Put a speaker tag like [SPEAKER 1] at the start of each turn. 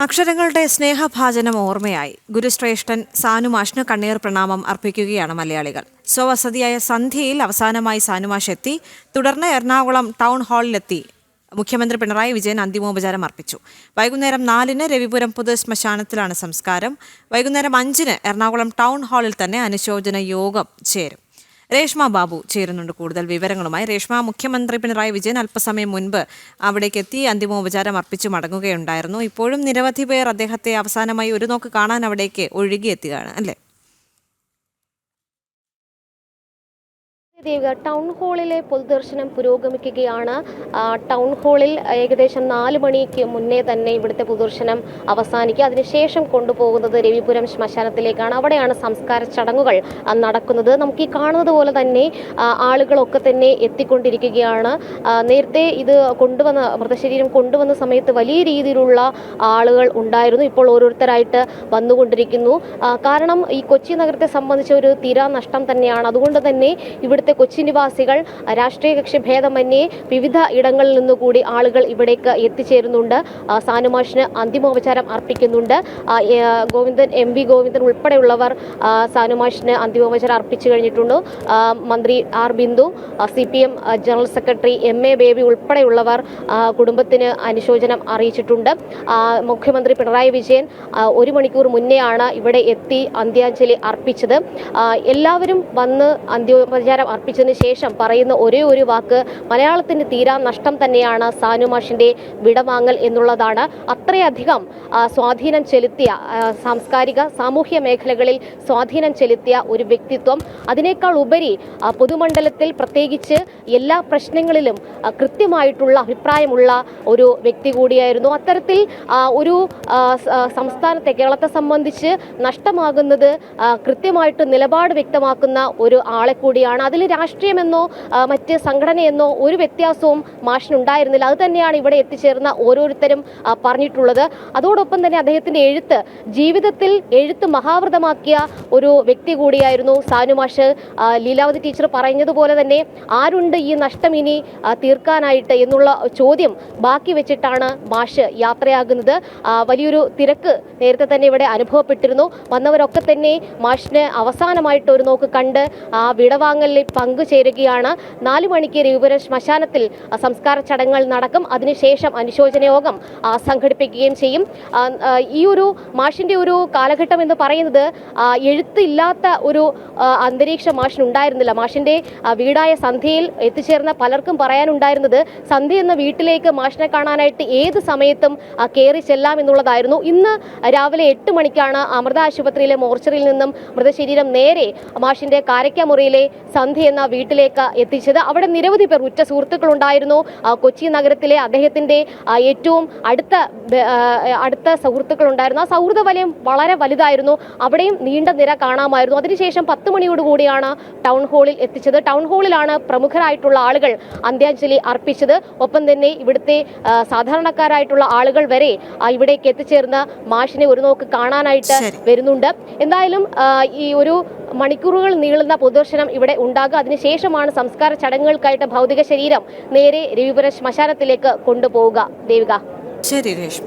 [SPEAKER 1] അക്ഷരങ്ങളുടെ സ്നേഹഭാജനം ഓർമ്മയായി ഗുരുശ്രേഷ്ഠൻ സാനുമാഷിന് കണ്ണീർ പ്രണാമം അർപ്പിക്കുകയാണ് മലയാളികൾ. സ്വവസതിയായ സന്ധ്യയിൽ അവസാനമായി സാനുമാഷ് എത്തി. തുടർന്ന് എറണാകുളം ടൗൺ ഹാളിലെത്തി മുഖ്യമന്ത്രി പിണറായി വിജയൻ അന്തിമോപചാരം അർപ്പിച്ചു. വൈകുന്നേരം 4-ന് രവിപുരം പൊതുശ്മശാനത്തിലാണ് സംസ്കാരം. വൈകുന്നേരം 5-ന് എറണാകുളം ടൗൺ ഹാളിൽ തന്നെ അനുശോചന യോഗം ചേരും. രേഷ്മ ബാബു ചേരുന്നുണ്ട് കൂടുതൽ വിവരങ്ങളുമായി. രേഷ്മ, മുഖ്യമന്ത്രി പിണറായി വിജയൻ അല്പസമയം മുൻപ് അവിടേക്ക് എത്തി അന്തിമോപചാരം അർപ്പിച്ചു മടങ്ങുകയുണ്ടായിരുന്നു. ഇപ്പോഴും നിരവധി പേർ അദ്ദേഹത്തെ അവസാനമായി ഒരു നോക്ക് കാണാൻ അവിടേക്ക് ഒഴുകിയെത്തുകയാണ് അല്ലേ?
[SPEAKER 2] ടൗൺ ഹാളിലെ പൊതുദർശനം പുരോഗമിക്കുകയാണ്. ടൗൺ ഹാളിൽ ഏകദേശം 4 മണിക്ക് മുന്നേ തന്നെ ഇവിടുത്തെ പൊതുദർശനം അവസാനിക്കുക. അതിനുശേഷം കൊണ്ടുപോകുന്നത് രവിപുരം ശ്മശാനത്തിലേക്കാണ്. അവിടെയാണ് സംസ്കാര ചടങ്ങുകൾ നടക്കുന്നത്. നമുക്ക് ഈ കാണുന്നത് പോലെ തന്നെ ആളുകളൊക്കെ തന്നെ എത്തിക്കൊണ്ടിരിക്കുകയാണ്. നേരത്തെ ഇത് മൃതശരീരം കൊണ്ടുവന്ന സമയത്ത് വലിയ രീതിയിലുള്ള ആളുകൾ ഉണ്ടായിരുന്നു. ഇപ്പോൾ ഓരോരുത്തരായിട്ട് വന്നുകൊണ്ടിരിക്കുന്നു. കാരണം ഈ കൊച്ചി നഗരത്തെ സംബന്ധിച്ച ഒരു തീരാനഷ്ടം തന്നെയാണ്. അതുകൊണ്ട് തന്നെ ഇവിടുത്തെ കൊച്ചി നിവാസികൾ രാഷ്ട്രീയ കക്ഷി ഭേദമന്യേ വിവിധ ഇടങ്ങളിൽ നിന്നുകൂടി ആളുകൾ ഇവിടേക്ക് എത്തിച്ചേരുന്നുണ്ട്. സാനുമാഷിന് അന്തിമോപചാരം അർപ്പിക്കുന്നുണ്ട്. എം വി ഗോവിന്ദൻ ഉൾപ്പെടെയുള്ളവർ സാനുമാഷിന് അന്തിമോപചാരം അർപ്പിച്ചു കഴിഞ്ഞിട്ടുണ്ട്. മന്ത്രി R Bindu, CPM general secretary MA Baby ഉൾപ്പെടെയുള്ളവർ കുടുംബത്തിന് അനുശോചനം അറിയിച്ചിട്ടുണ്ട്. മുഖ്യമന്ത്രി പിണറായി വിജയൻ 1 മണിക്കൂർ മുന്നെയാണ് ഇവിടെ എത്തി അന്ത്യാഞ്ജലി അർപ്പിച്ചത്. എല്ലാവരും വന്ന് അന്തിമോപചാരം അർപ്പിച്ചതിന് ശേഷം പറയുന്ന ഒരേ ഒരു വാക്ക് മലയാളത്തിന് തീരാ നഷ്ടം തന്നെയാണ് സാനുമാഷിന്റെ വിടവാങ്ങൽ എന്നുള്ളതാണ്. അത്രയധികം സ്വാധീനം ചെലുത്തിയ സാംസ്കാരിക സാമൂഹ്യ മേഖലകളിൽ സ്വാധീനം ചെലുത്തിയ ഒരു വ്യക്തിത്വം, അതിനേക്കാൾ ഉപരി പൊതുമണ്ഡലത്തിൽ പ്രത്യേകിച്ച് എല്ലാ പ്രശ്നങ്ങളിലും കൃത്യമായിട്ടുള്ള അഭിപ്രായമുള്ള ഒരു വ്യക്തി കൂടിയായിരുന്നു. അത്തരത്തിൽ ഒരു സംസ്ഥാനത്തെ കേരളത്തെ സംബന്ധിച്ച് നഷ്ടമാകുന്നത് കൃത്യമായിട്ട് നിലപാട് വ്യക്തമാക്കുന്ന ഒരു ആളെ കൂടിയാണ്. അതിൽ രാഷ്ട്രീയമെന്നോ മറ്റ് സംഘടനയെന്നോ ഒരു വ്യത്യാസവും മാഷിനുണ്ടായിരുന്നില്ല. അത് തന്നെയാണ് ഇവിടെ എത്തിച്ചേർന്ന ഓരോരുത്തരും പറഞ്ഞിട്ടുള്ളത്. അതോടൊപ്പം തന്നെ അദ്ദേഹത്തിന്റെ ജീവിതത്തിൽ എഴുത്ത് മഹാവ്രതമാക്കിയ ഒരു വ്യക്തി കൂടിയായിരുന്നു സാനുമാഷ്. ലീലാവതി ടീച്ചർ പറഞ്ഞതുപോലെ തന്നെ ആരുണ്ട് ഈ നഷ്ടം ഇനി തീർക്കാനായിട്ട് എന്നുള്ള ചോദ്യം ബാക്കി വെച്ചിട്ടാണ് മാഷ് യാത്രയാകുന്നത്. വലിയൊരു തിരക്ക് നേരത്തെ തന്നെ ഇവിടെ അനുഭവപ്പെട്ടിരുന്നു. വന്നവരൊക്കെ തന്നെ മാഷിന് അവസാനമായിട്ട് ഒരു നോക്ക് കണ്ട് വിടവാങ്ങലിൽ പങ്കുചേരുകയാണ്. 4 മണിക്ക് രവിപുരം ശ്മശാനത്തിൽ സംസ്കാര ചടങ്ങുകൾ നടക്കും. അതിനുശേഷം അനുശോചന യോഗം സംഘടിപ്പിക്കുകയും ചെയ്യും. ഈ ഒരു മാഷിന്റെ ഒരു കാലഘട്ടം എന്ന് പറയുന്നത് എഴുത്തില്ലാത്ത ഒരു അന്തരീക്ഷം മാഷിനുണ്ടായിരുന്നില്ല. മാഷിന്റെ വീടായ സന്ധ്യയിൽ എത്തിച്ചേർന്ന പലർക്കും പറയാനുണ്ടായിരുന്നത് സന്ധ്യ എന്ന വീട്ടിലേക്ക് മാഷിനെ കാണാനായിട്ട് ഏത് സമയത്തും കയറി ചെല്ലാം എന്നുള്ളതായിരുന്നു. ഇന്ന് രാവിലെ 8 മണിക്കാണ് അമൃത ആശുപത്രിയിലെ മോർച്ചറിയിൽ നിന്നും മൃതശരീരം നേരെ മാഷിന്റെ കാരക്കാമുറിയിലെ സന്ധ്യ എന്ന വീട്ടിലേക്ക് എത്തിച്ചത്. അവിടെ നിരവധി പേർ, ഉറ്റ സുഹൃത്തുക്കൾ ഉണ്ടായിരുന്നു. കൊച്ചി നഗരത്തിലെ അദ്ദേഹത്തിന്റെ ഏറ്റവും അടുത്ത സുഹൃത്തുക്കൾ ഉണ്ടായിരുന്നു. ആ സൗഹൃദ വലയം വളരെ വലുതായിരുന്നു. അവിടെയും നീണ്ട നിര കാണാമായിരുന്നു. അതിനുശേഷം 10 മണിയോടുകൂടിയാണ് ടൗൺ ഹാളിൽ എത്തിച്ചത്. ടൗൺ ഹാളിലാണ് പ്രമുഖരായിട്ടുള്ള ആളുകൾ അന്ത്യാഞ്ജലി അർപ്പിച്ചത്. ഒപ്പം തന്നെ ഇവിടുത്തെ സാധാരണക്കാരായിട്ടുള്ള ആളുകൾ വരെ ഇവിടേക്ക് എത്തിച്ചേർന്ന് മാഷിനെ ഒരു നോക്ക് കാണാനായിട്ട് വരുന്നുണ്ട്. എന്തായാലും ഈ ഒരു മണിക്കൂറുകൾ നീളുന്ന പൊതുദർശനം ഇവിടെ ഉണ്ടാകുക. അതിനുശേഷമാണ് സംസ്കാര ചടങ്ങുകൾക്കായിട്ട് ഭൗതിക ശരീരം നേരെ രവിപുരം ശ്മശാനത്തിലേക്ക് കൊണ്ടുപോവുക. ദേവിക.
[SPEAKER 1] ശരി രേഷ്മ.